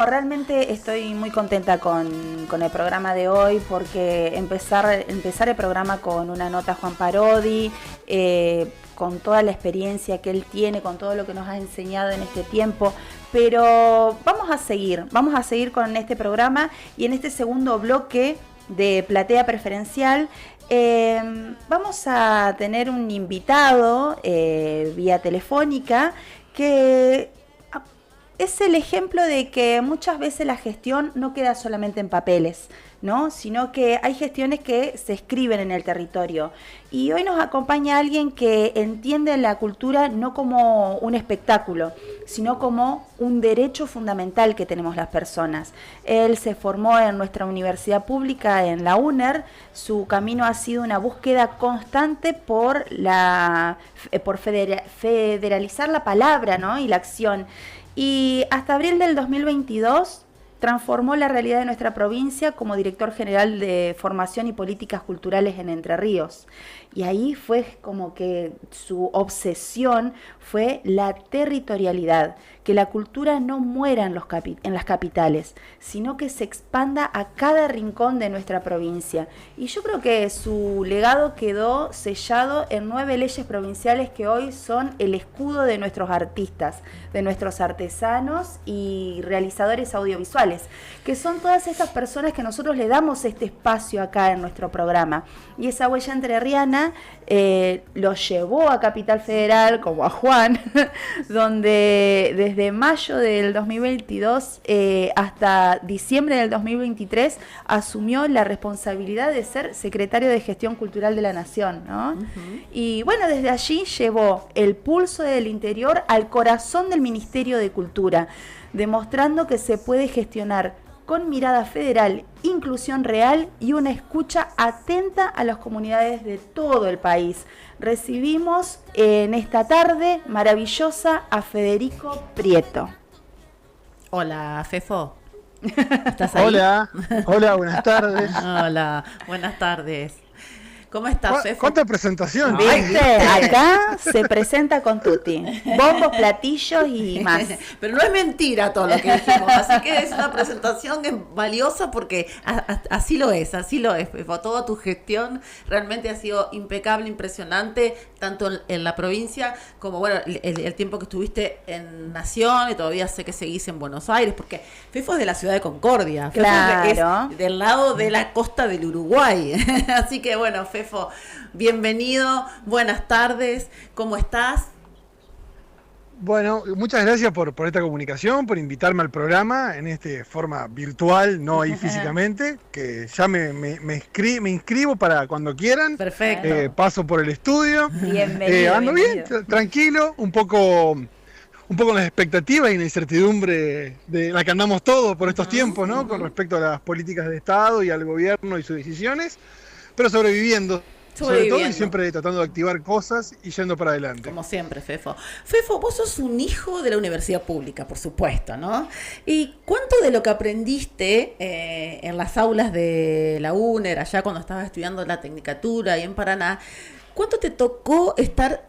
Realmente estoy muy contenta con el programa de hoy porque empezar el programa con una nota a Juan Parodi, con toda la experiencia que él tiene, con todo lo que nos ha enseñado en este tiempo, pero vamos a seguir con este programa y en este segundo bloque de Platea Preferencial vamos a tener un invitado vía telefónica que es el ejemplo de que muchas veces la gestión no queda solamente en papeles, ¿no? Sino que hay gestiones que se escriben en el territorio. Y hoy nos acompaña alguien que entiende la cultura no como un espectáculo, sino como un derecho fundamental que tenemos las personas. Él se formó en nuestra universidad pública, en la UNER. Su camino ha sido una búsqueda constante por federalizar la palabra, ¿no? Y la acción. Y hasta abril del 2022 transformó la realidad de nuestra provincia como director general de formación y políticas culturales en Entre Ríos. Y ahí fue como que su obsesión fue la territorialidad, que la cultura no muera en las capitales, sino que se expanda a cada rincón de nuestra provincia. Y yo creo que su legado quedó sellado en 9 leyes provinciales que hoy son el escudo de nuestros artistas, de nuestros artesanos y realizadores audiovisuales, que son todas estas personas que nosotros le damos este espacio acá en nuestro programa. Y esa huella entrerriana lo llevó a Capital Federal, como a Juan, donde desde mayo del 2022 hasta diciembre del 2023 asumió la responsabilidad de ser secretario de Gestión Cultural de la Nación, ¿no? Uh-huh. Y bueno, desde allí llevó el pulso del interior al corazón del Ministerio de Cultura, demostrando que se puede gestionar con mirada federal, inclusión real y una escucha atenta a las comunidades de todo el país. Recibimos en esta tarde maravillosa a Federico Prieto. Hola, Fefo. ¿Estás ahí? Hola, buenas tardes. Hola, buenas tardes. ¿Cómo estás, Fefo? ¿Cuánta presentación? ¿Viste? Acá se presenta con tutti. Bombos, platillos y más. Pero no es mentira todo lo que dijimos, así que es una presentación valiosa porque así lo es, Fefo. Toda tu gestión realmente ha sido impecable, impresionante, tanto en la provincia como, bueno, el tiempo que estuviste en Nación, y todavía sé que seguís en Buenos Aires, porque Fefo es de la ciudad de Concordia. Claro. Fefo es del lado de la costa del Uruguay. Así que, bueno, Fefo, bienvenido, buenas tardes, ¿cómo estás? Bueno, muchas gracias por esta comunicación, por invitarme al programa en esta forma virtual, no ahí físicamente, que ya me inscribo para cuando quieran. Perfecto. Paso por el estudio. Bienvenido. Ando bien, tranquilo, un poco con las expectativas y la incertidumbre de la que andamos todos por estos tiempos, ¿no? Con respecto a las políticas de Estado y al gobierno y sus decisiones, pero sobreviviendo. Sobre todo y siempre tratando de activar cosas y yendo para adelante. Como siempre, Fefo. Fefo, vos sos un hijo de la universidad pública, por supuesto, ¿no? ¿Y cuánto de lo que aprendiste en las aulas de la UNER, allá cuando estabas estudiando la tecnicatura y en Paraná, cuánto te tocó estar,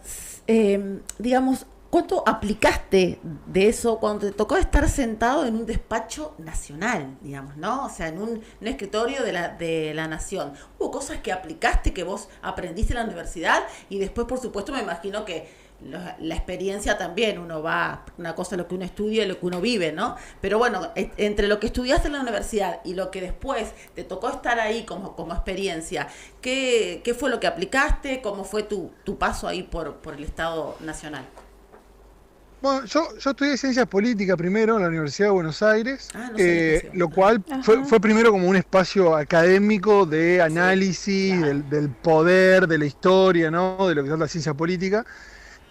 ¿cuánto aplicaste de eso cuando te tocó estar sentado en un despacho nacional, digamos, ¿no? O sea, en un escritorio de la nación. Hubo cosas que aplicaste, que vos aprendiste en la universidad, y después, por supuesto, me imagino que la experiencia también, uno va, una cosa es lo que uno estudia y lo que uno vive, ¿no? Pero bueno, entre lo que estudiaste en la universidad y lo que después te tocó estar ahí como experiencia, ¿qué fue lo que aplicaste? ¿Cómo fue tu paso ahí por el Estado Nacional? Bueno, yo estudié Ciencias Políticas primero en la Universidad de Buenos Aires, lo cual fue primero como un espacio académico de análisis, sí, claro, del poder, de la historia, ¿no? De lo que es la ciencia política.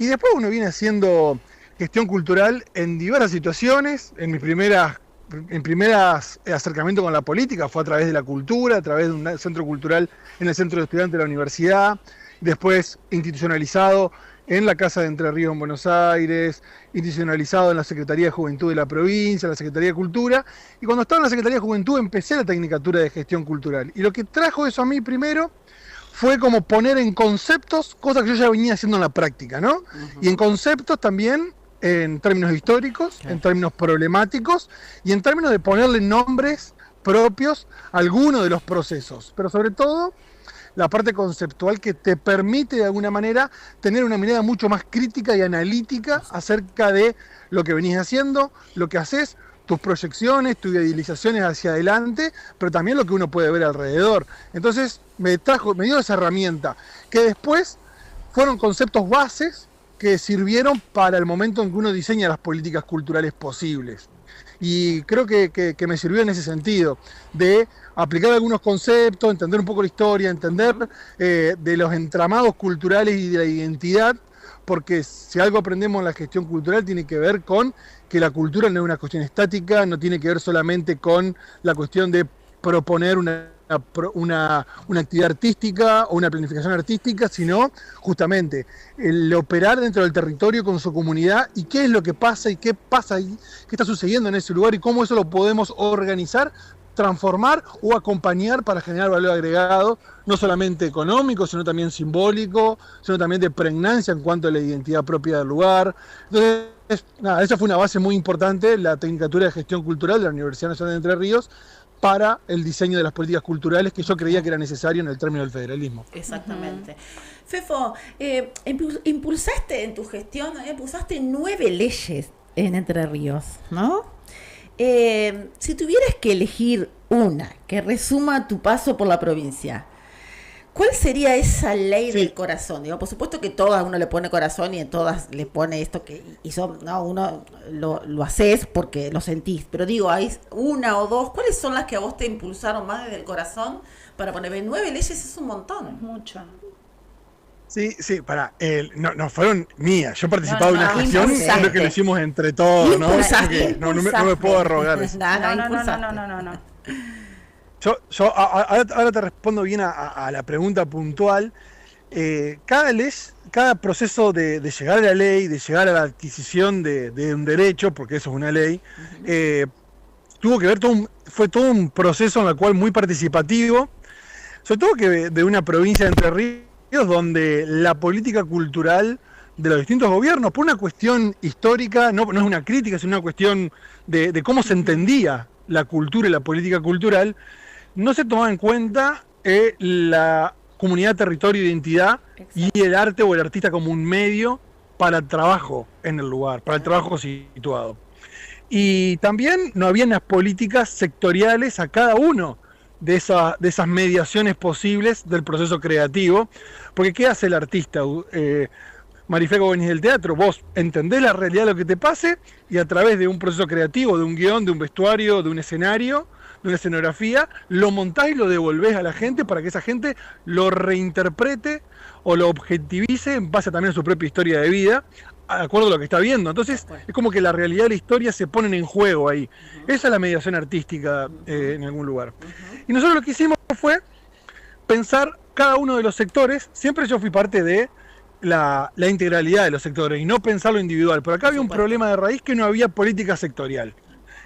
Y después uno viene haciendo gestión cultural en diversas situaciones. En mis primeras acercamientos con la política fue a través de la cultura, a través de un centro cultural en el centro de estudiantes de la universidad, después institucionalizado en la Casa de Entre Ríos en Buenos Aires, institucionalizado en la Secretaría de Juventud de la provincia, la Secretaría de Cultura, y cuando estaba en la Secretaría de Juventud empecé la Tecnicatura de Gestión Cultural. Y lo que trajo eso a mí primero fue como poner en conceptos cosas que yo ya venía haciendo en la práctica, ¿no? Uh-huh. Y en conceptos también en términos históricos, en términos problemáticos y en términos de ponerle nombres propios a algunos de los procesos, pero sobre todo la parte conceptual que te permite de alguna manera tener una mirada mucho más crítica y analítica acerca de lo que venís haciendo, lo que haces, tus proyecciones, tus idealizaciones hacia adelante, pero también lo que uno puede ver alrededor. Entonces me dio esa herramienta, que después fueron conceptos bases que sirvieron para el momento en que uno diseña las políticas culturales posibles. Y creo que me sirvió en ese sentido, de aplicar algunos conceptos, entender un poco la historia, entender de los entramados culturales y de la identidad, porque si algo aprendemos en la gestión cultural tiene que ver con que la cultura no es una cuestión estática, no tiene que ver solamente con la cuestión de proponer una actividad artística o una planificación artística, sino justamente el operar dentro del territorio con su comunidad y qué es lo que pasa y qué pasa ahí, qué está sucediendo en ese lugar y cómo eso lo podemos organizar, transformar o acompañar para generar valor agregado, no solamente económico, sino también simbólico, sino también de pregnancia en cuanto a la identidad propia del lugar. Entonces, nada, esa fue una base muy importante, la Tecnicatura de Gestión Cultural de la Universidad Nacional de Entre Ríos, para el diseño de las políticas culturales que yo creía que era necesario en el término del federalismo. Exactamente. Fefo, impulsaste en tu gestión, impulsaste 9 leyes en Entre Ríos, ¿no? Si tuvieras que elegir una que resuma tu paso por la provincia, ¿cuál sería esa ley del corazón? Digo, por supuesto que todas uno le pone corazón y en todas le pone esto que hizo, no, uno lo haces porque lo sentís, pero digo, hay una o dos, ¿cuáles son las que a vos te impulsaron más desde el corazón para poner 9 leyes? Es un montón. Mucho. Sí, no fueron mías. Yo participaba de una gestión, creo que lo hicimos entre todos, ¿no? No me puedo arrogar eso. No. Yo ahora te respondo bien a la pregunta puntual. Cada proceso de llegar a la ley, de llegar a la adquisición de un derecho, porque eso es una ley, tuvo que ver fue todo un proceso en el cual muy participativo, sobre todo que de una provincia de Entre Ríos donde la política cultural de los distintos gobiernos, por una cuestión histórica, no es una crítica, es una cuestión de cómo se entendía la cultura y la política cultural, no se tomaba en cuenta la comunidad, territorio, identidad. Exacto. Y el arte o el artista como un medio para el trabajo en el lugar, para el trabajo situado. Y también no había unas políticas sectoriales a cada uno de esas mediaciones posibles del proceso creativo, porque ¿qué hace el artista? Marifé, vos venís del teatro, vos entendés la realidad de lo que te pase y a través de un proceso creativo, de un guión, de un vestuario, de un escenario, de una escenografía, lo montás y lo devolvés a la gente para que esa gente lo reinterprete o lo objetivice en base también a su propia historia de vida, de acuerdo a lo que está viendo. Entonces es como que la realidad y la historia se ponen en juego ahí. Esa es la mediación artística en algún lugar. Y nosotros lo que hicimos fue pensar cada uno de los sectores. Siempre yo fui parte de la integralidad de los sectores y no pensar lo individual. Pero acá había un problema de raíz, que no había política sectorial.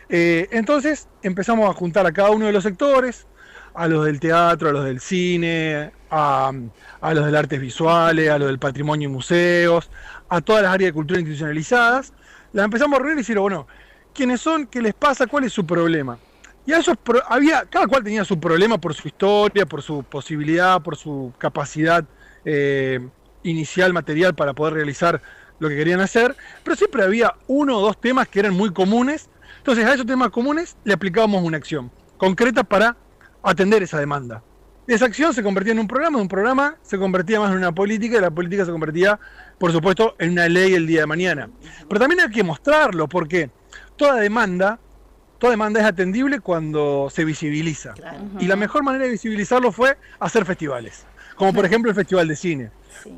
Entonces empezamos a juntar a cada uno de los sectores, a los del teatro, a los del cine, a los del artes visuales, a los del patrimonio y museos, a todas las áreas de cultura institucionalizadas. Las empezamos a reunir y decir, bueno, ¿quiénes son? ¿Qué les pasa? ¿Cuál es su problema? Y a esos cada cual tenía su problema por su historia, por su posibilidad, por su capacidad inicial, material para poder realizar lo que querían hacer, pero siempre había uno o dos temas que eran muy comunes. Entonces a esos temas comunes le aplicábamos una acción concreta para atender esa demanda. Esa acción se convertía en un programa se convertía más en una política, y la política se convertía, por supuesto, en una ley el día de mañana. Pero también hay que mostrarlo, porque toda demanda es atendible cuando se visibiliza. Claro. Y la mejor manera de visibilizarlo fue hacer festivales, como por ejemplo el Festival de Cine,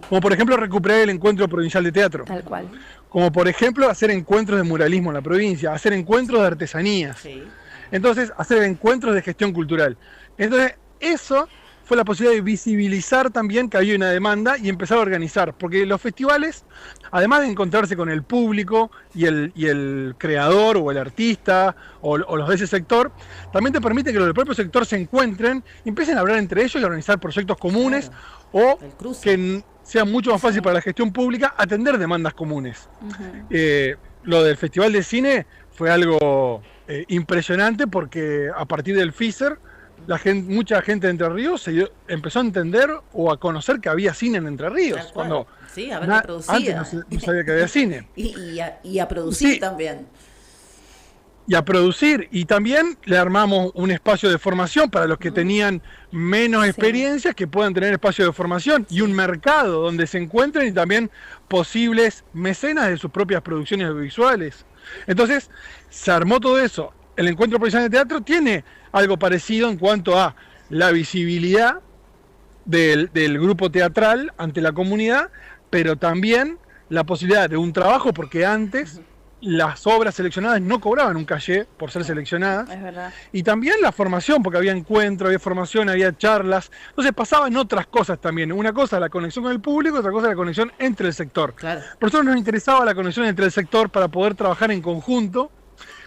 como por ejemplo recuperar el Encuentro Provincial de Teatro. Tal cual. Como por ejemplo hacer encuentros de muralismo en la provincia, hacer encuentros de artesanías, entonces hacer encuentros de gestión cultural. Entonces eso fue la posibilidad de visibilizar también que había una demanda y empezar a organizar, porque los festivales, además de encontrarse con el público y el creador o el artista o los de ese sector, también te permite que los del propio sector se encuentren y empiecen a hablar entre ellos y a organizar proyectos comunes, claro, o que sea mucho más fácil para la gestión pública atender demandas comunes. Lo del Festival de Cine fue algo impresionante, porque a partir del FISER mucha gente de Entre Ríos empezó a entender o a conocer que había cine en Entre Ríos, cuando sí, a ver qué producía. antes no sabía que había cine. y a producir Sí, también. y a producir, y también le armamos un espacio de formación para los que tenían menos experiencias, que puedan tener espacio de formación, y un mercado donde se encuentren, y también posibles mecenas de sus propias producciones audiovisuales. Entonces se armó todo eso. El Encuentro Provincial de Teatro tiene algo parecido en cuanto a la visibilidad del grupo teatral ante la comunidad, pero también la posibilidad de un trabajo, porque antes las obras seleccionadas no cobraban un cachê por ser seleccionadas. Es verdad. Y también la formación, porque había encuentro, había formación, había charlas. Entonces pasaban otras cosas también. Una cosa la conexión con el público, otra cosa la conexión entre el sector. Claro. Por eso nos interesaba la conexión entre el sector para poder trabajar en conjunto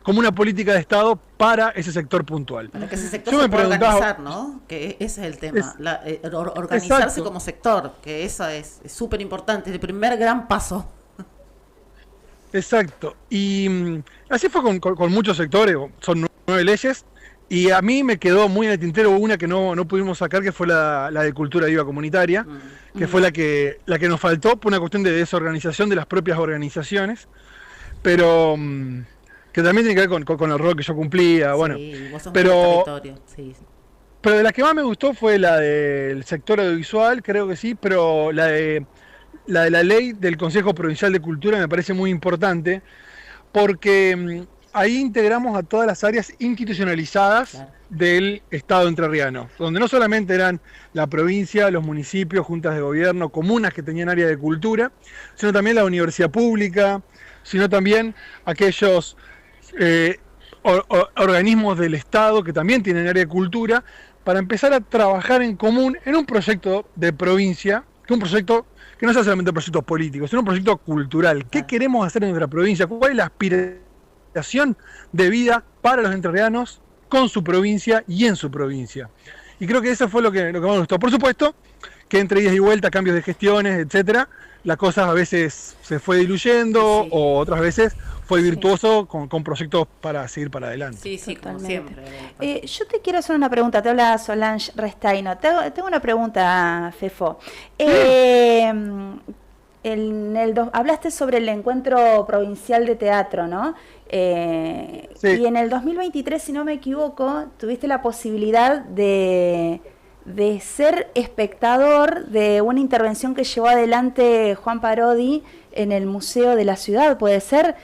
como una política de Estado para ese sector puntual. Para que ese sector Yo se me pueda preguntaba, organizar, ¿no? Que ese es el tema. Organizarse exacto. como sector, que eso es súper importante, es el primer gran paso. Exacto. Y así fue con muchos sectores, son 9 leyes, y a mí me quedó muy en el tintero una que no pudimos sacar, que fue la de cultura viva comunitaria, que fue la que nos faltó por una cuestión de desorganización de las propias organizaciones, pero que también tiene que ver con el rol que yo cumplía, bueno. Sí, vos sos Pero, muy territorio, sí. pero de las que más me gustó fue la del sector audiovisual, creo que sí, pero la de la ley del Consejo Provincial de Cultura me parece muy importante, porque ahí integramos a todas las áreas institucionalizadas del Estado entrerriano, donde no solamente eran la provincia, los municipios, juntas de gobierno, comunas que tenían área de cultura, sino también la universidad pública, sino también aquellos organismos del Estado que también tienen área de cultura, para empezar a trabajar en común en un proyecto de provincia, que un proyecto que no sea solamente un proyecto político, sino un proyecto cultural. ¿Qué queremos hacer en nuestra provincia? ¿Cuál es la aspiración de vida para los entrerrianos con su provincia y en su provincia? Y creo que eso fue lo que más me gustó. Por supuesto que entre idas y vueltas, cambios de gestiones, etcétera, las cosas a veces se fue diluyendo, Sí. o otras veces fue virtuoso con proyectos para seguir para adelante. Sí, como Totalmente. siempre. Yo te quiero hacer una pregunta, te habla Solange Restaino. Tengo una pregunta, Fefo. Hablaste sobre el Encuentro Provincial de Teatro, ¿no? Sí. Y en el 2023, si no me equivoco, tuviste la posibilidad de ser espectador de una intervención que llevó adelante Juan Parodi en el Museo de la Ciudad, puede ser,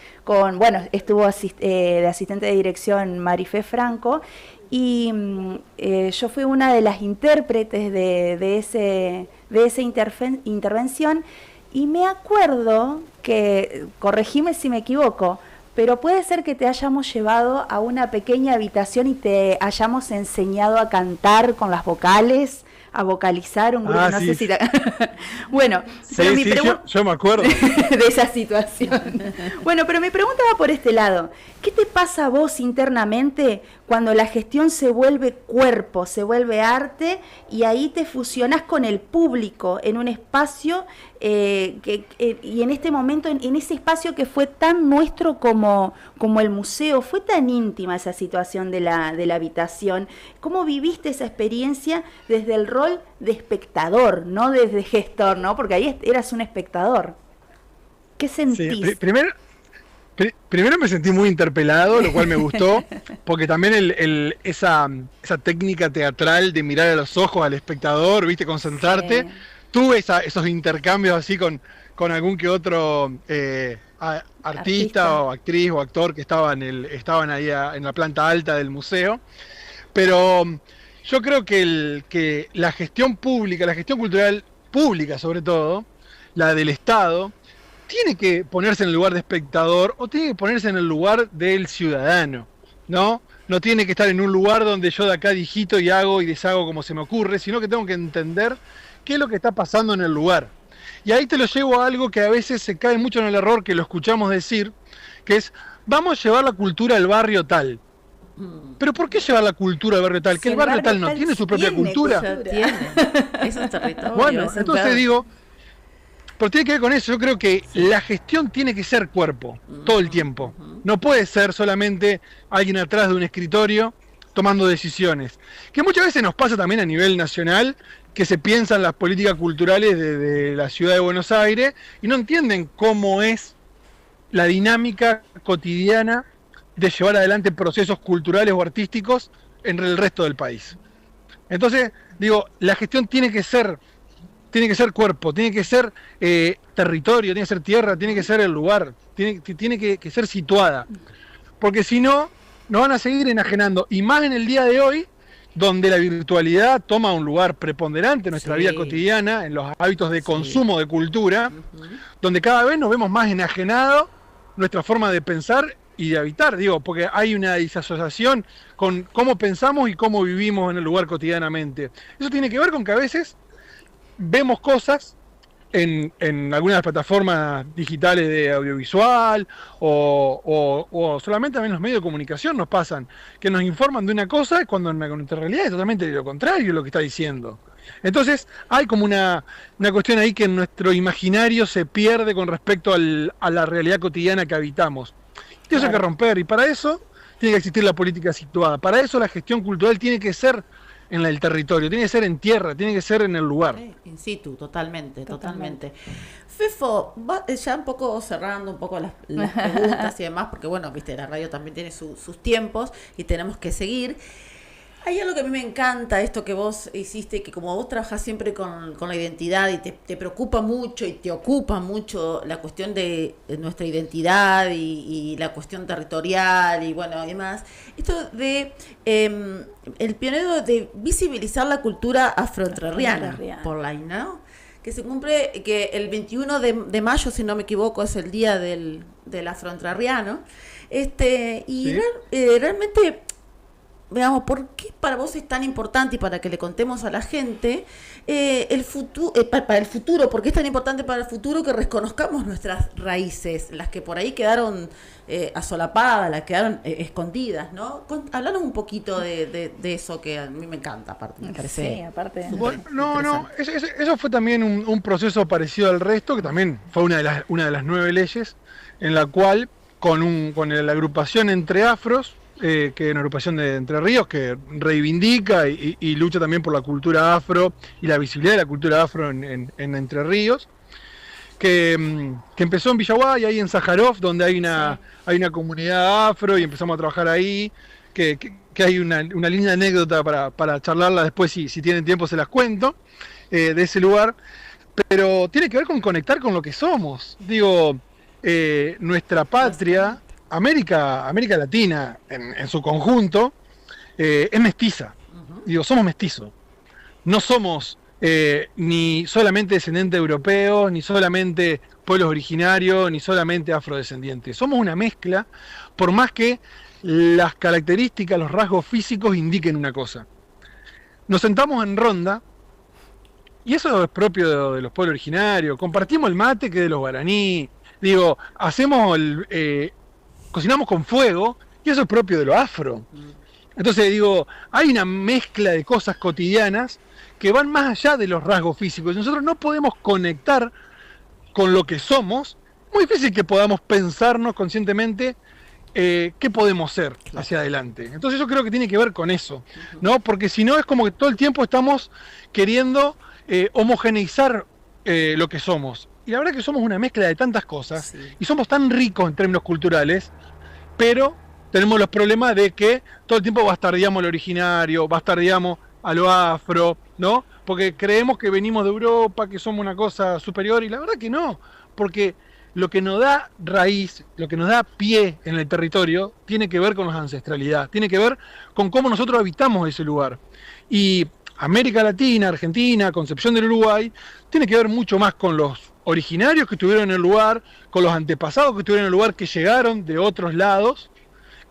estuvo de asistente de dirección Marifé Franco, y yo fui una de las intérpretes de esa intervención, y me acuerdo que, corregime si me equivoco, pero puede ser que te hayamos llevado a una pequeña habitación y te hayamos enseñado a cantar con las vocales, a vocalizar un grupo, no sí. sé si bueno, Sí, pero mi sí, pregunta yo me acuerdo. de esa situación. Bueno, pero mi pregunta va por este lado. ¿Qué te pasa a vos internamente cuando la gestión se vuelve cuerpo, se vuelve arte, y ahí te fusionás con el público en un espacio y en este momento, en ese espacio que fue tan nuestro como el museo? Fue tan íntima esa situación de la habitación. ¿Cómo viviste esa experiencia desde el rol de espectador, no desde gestor, ¿no? Porque ahí eras un espectador. ¿Qué sentís? Sí, primero me sentí muy interpelado, lo cual me gustó, porque también esa técnica teatral de mirar a los ojos al espectador, viste, concentrarte. Sí. Tuve esos intercambios así con algún que otro artista o actriz o actor que estaban ahí en la planta alta del museo. Pero yo creo que la gestión pública, la gestión cultural pública sobre todo, la del Estado, tiene que ponerse en el lugar de espectador, o tiene que ponerse en el lugar del ciudadano, ¿no? no tiene que estar en un lugar donde yo de acá digito y hago y deshago como se me ocurre, sino que tengo que entender qué es lo que está pasando en el lugar. Y ahí te lo llevo a algo que a veces se cae mucho en el error, que lo escuchamos decir, que es, vamos a llevar la cultura al barrio tal. ¿Pero por qué llevar la cultura al barrio tal? ¿Que el barrio tal no tiene su propia cultura? Tiene. Es un territorio. Bueno, entonces digo, pero tiene que ver con eso. Yo creo que la gestión tiene que ser cuerpo, todo el tiempo. No puede ser solamente alguien atrás de un escritorio tomando decisiones. Que muchas veces nos pasa también a nivel nacional, que se piensan las políticas culturales de la ciudad de Buenos Aires y no entienden cómo es la dinámica cotidiana de llevar adelante procesos culturales o artísticos en el resto del país. Entonces, digo, la gestión tiene que ser cuerpo, tiene que ser territorio, tiene que ser tierra, tiene que ser el lugar, tiene que ser situada. Porque si no, nos van a seguir enajenando. Y más en el día de hoy, donde la virtualidad toma un lugar preponderante en nuestra vida cotidiana, en los hábitos de consumo de cultura, donde cada vez nos vemos más enajenados nuestra forma de pensar y de habitar, digo, porque hay una disasociación con cómo pensamos y cómo vivimos en el lugar cotidianamente. Eso tiene que ver con que a veces vemos cosas en algunas plataformas digitales de audiovisual o solamente en los medios de comunicación nos pasan, que nos informan de una cosa cuando en realidad es totalmente lo contrario de lo que está diciendo. Entonces hay como una cuestión ahí que en nuestro imaginario se pierde con respecto a la realidad cotidiana que habitamos. Y eso hay que romper, y para eso tiene que existir la política situada. Para eso la gestión cultural tiene que ser en el territorio, tiene que ser en tierra, tiene que ser en el lugar. In situ, totalmente. Fefo, ya un poco cerrando un poco las preguntas y demás, porque bueno, viste, la radio también tiene sus tiempos y tenemos que seguir. Hay algo que a mí me encanta, esto que vos hiciste, que como vos trabajás siempre con la identidad y te preocupa mucho y te ocupa mucho la cuestión de nuestra identidad y la cuestión territorial y bueno, y demás, esto de el pionero de visibilizar la cultura afroentrerriana, por la ¿no? Que se cumple, que el 21 de mayo, si no me equivoco, es el día del afroentrerriano, y realmente... Veamos, ¿por qué para vos es tan importante y para que le contemos a la gente para el futuro? ¿Por qué es tan importante para el futuro que reconozcamos nuestras raíces, las que por ahí quedaron asolapadas, las que quedaron escondidas, ¿no? Háblanos un poquito de eso que a mí me encanta, aparte, me parece. Sí, aparte. Bueno, eso fue también un proceso parecido al resto, que también fue una de las 9 leyes, en la cual con la agrupación Entre Afros, que es una agrupación de Entre Ríos que reivindica y lucha también por la cultura afro y la visibilidad de la cultura afro en Entre Ríos, que empezó en Villaguay, ahí en Sájarov, donde hay una comunidad afro y empezamos a trabajar ahí, que hay una linda anécdota para charlarla después, si tienen tiempo se las cuento, de ese lugar, pero tiene que ver con conectar con lo que somos. Digo, nuestra patria, América Latina en su conjunto, es mestiza. Digo, somos mestizos. No somos ni solamente descendientes europeos, ni solamente pueblos originarios, ni solamente afrodescendientes. Somos una mezcla, por más que las características, los rasgos físicos indiquen una cosa. Nos sentamos en ronda, y eso es propio de los pueblos originarios. Compartimos el mate, que es de los guaraní. Digo, cocinamos con fuego, y eso es propio de lo afro. Entonces digo, hay una mezcla de cosas cotidianas que van más allá de los rasgos físicos. Nosotros no podemos conectar con lo que somos. Muy difícil que podamos pensarnos conscientemente qué podemos ser hacia adelante. Entonces yo creo que tiene que ver con eso, ¿no? Porque si no es como que todo el tiempo estamos queriendo homogeneizar lo que somos. Y la verdad es que somos una mezcla de tantas cosas, y somos tan ricos en términos culturales, pero tenemos los problemas de que todo el tiempo bastardeamos lo originario, bastardeamos a lo afro, ¿no? Porque creemos que venimos de Europa, que somos una cosa superior, y la verdad que no, porque lo que nos da raíz, lo que nos da pie en el territorio, tiene que ver con la ancestralidad, tiene que ver con cómo nosotros habitamos ese lugar. Y América Latina, Argentina, Concepción del Uruguay, tiene que ver mucho más con los originarios que estuvieron en el lugar, con los antepasados que estuvieron en el lugar, que llegaron de otros lados,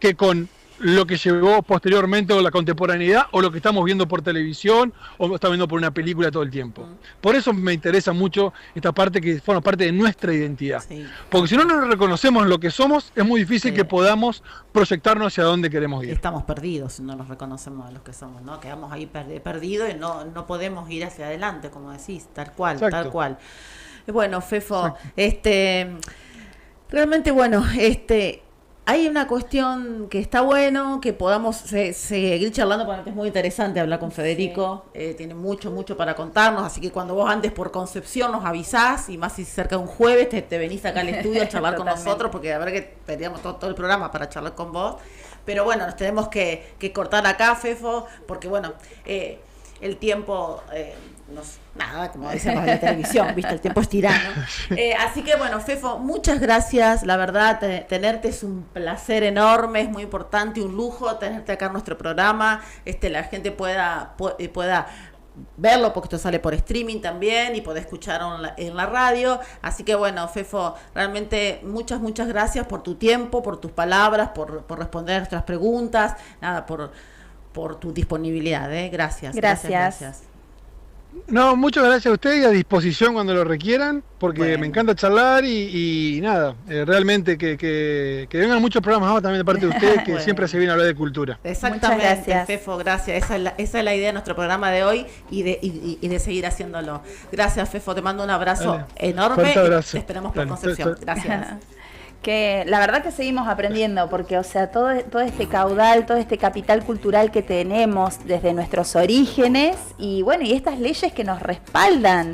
que con lo que llevó posteriormente o la contemporaneidad o lo que estamos viendo por televisión o estamos viendo por una película todo el tiempo. Por eso me interesa mucho esta parte que forma parte de nuestra identidad. Sí. Porque si no nos reconocemos lo que somos, es muy difícil que podamos proyectarnos hacia dónde queremos ir. Estamos perdidos si no nos reconocemos a los que somos, ¿no? Quedamos ahí perdidos y no podemos ir hacia adelante, como decís, tal cual, exacto, tal cual. Bueno, Fefo, realmente, bueno, hay una cuestión que está bueno, que podamos seguir charlando, porque es muy interesante hablar con Federico, tiene mucho para contarnos, así que cuando vos andes por Concepción nos avisás, y más si cerca de un jueves te venís acá al estudio a charlar con nosotros, porque a ver que teníamos todo el programa para charlar con vos, pero bueno, nos tenemos que cortar acá, Fefo, porque bueno, el tiempo... nada, como dicen los de la televisión, ¿viste? El tiempo es tirano. Así que bueno, Fefo, muchas gracias. La verdad, tenerte es un placer enorme, es muy importante, un lujo tenerte acá en nuestro programa. La gente pueda verlo, porque esto sale por streaming también y podés escucharlo en la radio. Así que bueno, Fefo, realmente muchas gracias por tu tiempo, por tus palabras, por responder a nuestras preguntas, nada, por tu disponibilidad. Gracias. No, muchas gracias a ustedes y a disposición cuando lo requieran, porque me encanta charlar y nada, realmente que vengan muchos programas más también de parte de ustedes, que siempre se viene a hablar de cultura. Exactamente, gracias. Fefo, gracias. Esa es la idea de nuestro programa de hoy y de seguir haciéndolo. Gracias, Fefo, te mando un abrazo enorme. Te esperamos por Concepción. Gracias. Que la verdad que seguimos aprendiendo, porque, o sea, todo este caudal, todo este capital cultural que tenemos desde nuestros orígenes y bueno, y estas leyes que nos respaldan.